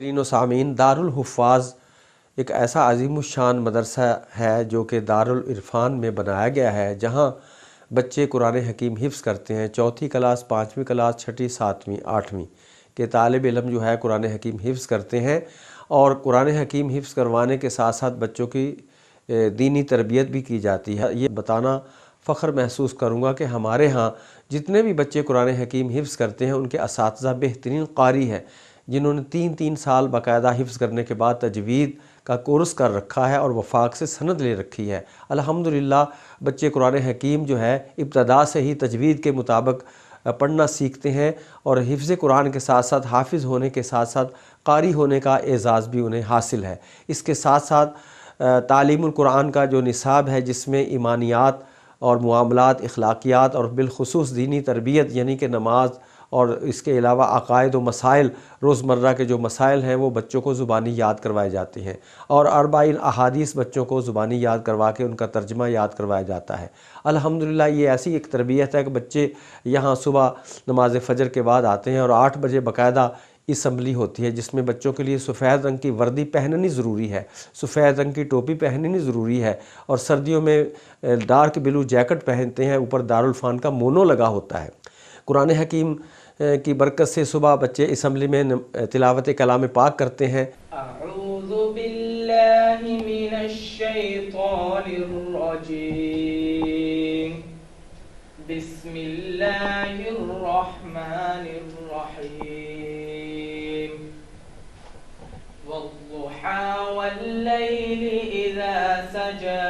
ناظرین و سامعین، دارالحفاظ ایک ایسا عظیم الشان مدرسہ ہے جو کہ دارالعرفان میں بنایا گیا ہے، جہاں بچے قرآن حکیم حفظ کرتے ہیں۔ چوتھی کلاس، پانچویں کلاس، چھٹی، ساتویں، آٹھویں کے طالب علم جو ہے قرآن حکیم حفظ کرتے ہیں، اور قرآن حکیم حفظ کروانے کے ساتھ ساتھ بچوں کی دینی تربیت بھی کی جاتی ہے۔ یہ بتانا فخر محسوس کروں گا کہ ہمارے ہاں جتنے بھی بچے قرآن حکیم حفظ کرتے ہیں ان کے اساتذہ بہترین قاری ہیں، جنہوں نے 3 سال باقاعدہ حفظ کرنے کے بعد تجوید کا کورس کر رکھا ہے اور وفاق سے سند لے رکھی ہے۔ الحمدللہ بچے قرآن حکیم جو ہے ابتدا سے ہی تجوید کے مطابق پڑھنا سیکھتے ہیں، اور حفظ قرآن کے ساتھ ساتھ حافظ ہونے کے ساتھ ساتھ قاری ہونے کا اعزاز بھی انہیں حاصل ہے۔ اس کے ساتھ ساتھ تعلیم القرآن کا جو نصاب ہے، جس میں ایمانیات اور معاملات، اخلاقیات اور بالخصوص دینی تربیت یعنی کہ نماز، اور اس کے علاوہ عقائد و مسائل، روزمرہ کے جو مسائل ہیں وہ بچوں کو زبانی یاد کروائے جاتے ہیں، اور 40 احادیث بچوں کو زبانی یاد کروا کے ان کا ترجمہ یاد کروایا جاتا ہے۔ الحمدللہ یہ ایسی ایک تربیت ہے کہ بچے یہاں صبح نماز فجر کے بعد آتے ہیں، اور 8 بجے باقاعدہ اسمبلی ہوتی ہے، جس میں بچوں کے لیے سفید رنگ کی وردی پہننی ضروری ہے، سفید رنگ کی ٹوپی پہننی ضروری ہے، اور سردیوں میں ڈارک بلو جیکٹ پہنتے ہیں، اوپر دارالعرفان کا مونو لگا ہوتا ہے۔ قرآن حکیم کی برکت سے صبح بچے اسمبلی میں تلاوت کلام پاک کرتے ہیں۔ اعوذ باللہ من الشیطان الرجیم، بسم اللہ الرحمن الرحیم، والضحى واللیل اذا سجى،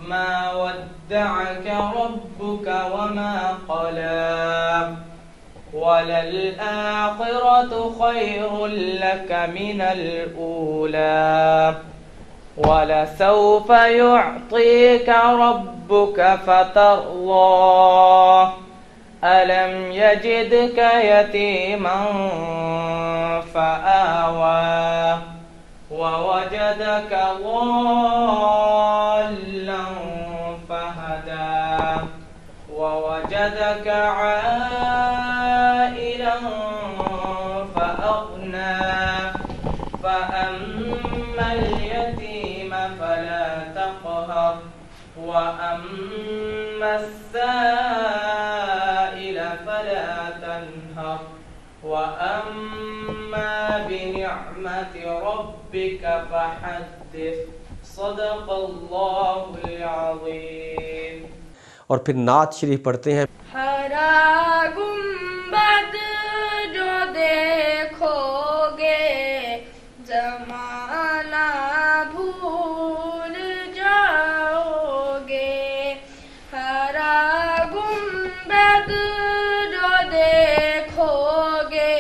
ما ودعك ربك وما قلى، وَلَلْآخِرَةُ خَيْرٌ لَكَ مِنَ الْأُولَى، وَلَسَوْفَ يُعْطِيكَ رَبُّكَ فَتَرْضَىٰ، أَلَمْ يَجِدْكَ يَتِيمًا فَآوَىٰ، وَوَجَدَكَ ضَالًّا فَهَدَىٰ، وَوَجَدَكَ عَائِلًا فَأَغْنَىٰ، فَأَمَّا الْيَتِيمَ فَلَا تَقْهَرْ، وَأَمَّا السَّائِلَ فَلَا تَنْهَرْ، وَأَمَّا بِنِعْمَةِ رَبِّكَ فَحَدِّثْ۔ صدق اللہ العظیم۔ اور پھر نعت شریف پڑھتے ہیں۔ ہرا گنبد جو دیکھو گے زمانہ بھول جاؤ گے، ہرا گنبد جو دیکھو گے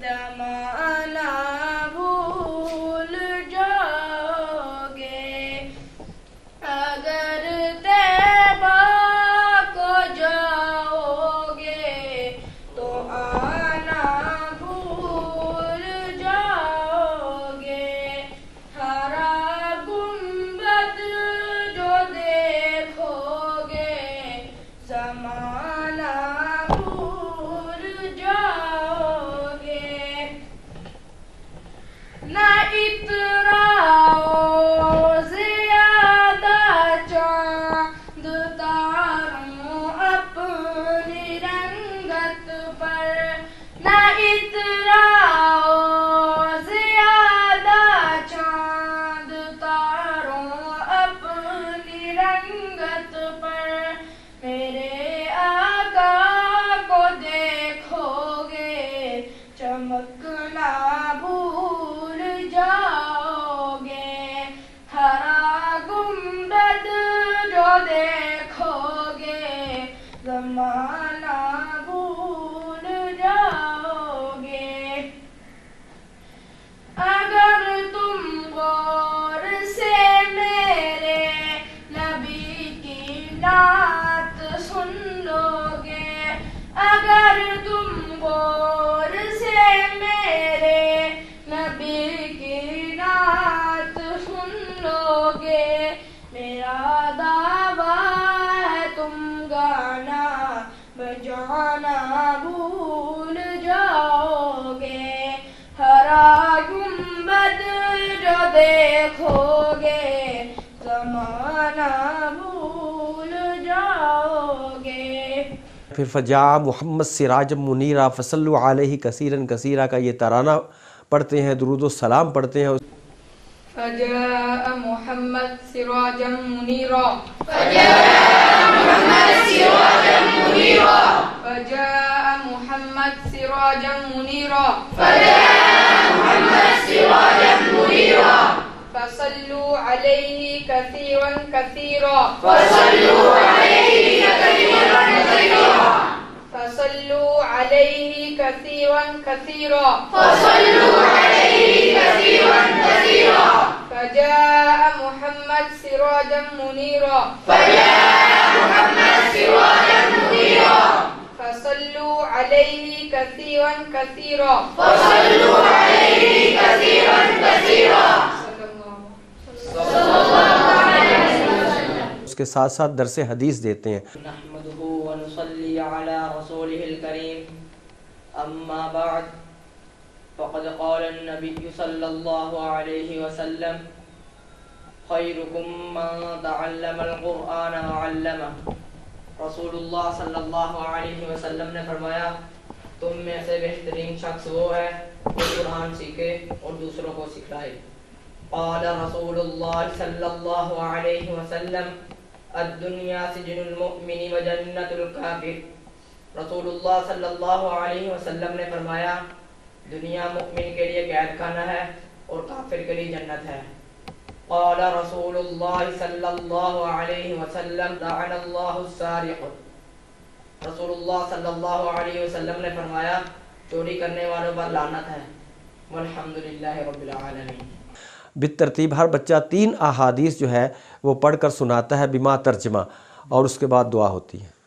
زمانہ بھول جاؤ گے، اگر چمکنا بھول جاؤ گے، ہرا گنبد جو دیکھو گے زمانہ بھول جاؤ گے، اگر تم غور سے میرے نبی کی نعت سن لو گے، اگر تم غور سے میرے پھر فجا محمد سراجا منیرا فصلوا علیہ کثیرا کثیرا کا یہ ترانہ پڑھتے ہیں، درود و سلام پڑھتے ہیں. فجاء محمد سراجا منيرا فجاء محمد سراجا منيرا فجاء محمد سراجا منيرا فجاء محمد سراجا منيرا فصلوا عليه كثيرا كثيرا فصلوا عليه كثيرا كثيرا فصلوا عليه كثيرا كثيرا فصلوا عليه كثيرا كثيرا فجاء محمد سراجا منيرا فجاء محمد سراجا منيرا فصلوا عليه كثيرا كثيرا فصلوا عليه كثيرا كثيرا صلى الله عليه وسلم. اس کے ساتھ ساتھ درس حدیث دیتے ہیں. نحمده ونصلي على رسوله الكريم أما بعد فقد قال النبي صلى الله عليه وسلم خيركم من تعلم القرآن وعلمه. رسول اللہ صلی اللہ علیہ وسلم نے فرمایا تم میں سے بہترین شخص وہ ہے جو قرآن سیکھے اور دوسروں کو سکھائے. قال رسول اللہ صلی اللہ علیہ وسلم الدنیا سجن المؤمن وجنت الکافر. رسول اللہ صلی اللہ علیہ وسلم نے فرمایا دنیا مؤمن کے لیے قید خانہ ہے اور کافر کے لیے جنت ہے. قال رسول اللہ صلی اللہ علیہ وسلم لعن اللہ السارق. رسول اللہ صلی اللہ علیہ وسلم نے فرمایا چوری کرنے والوں پر لعنت ہے. والحمدللہ رب العالمین. بالترتیب ہر بچہ 3 احادیث جو ہے وہ پڑھ کر سناتا ہے بما ترجمہ، اور اس کے بعد دعا ہوتی ہے.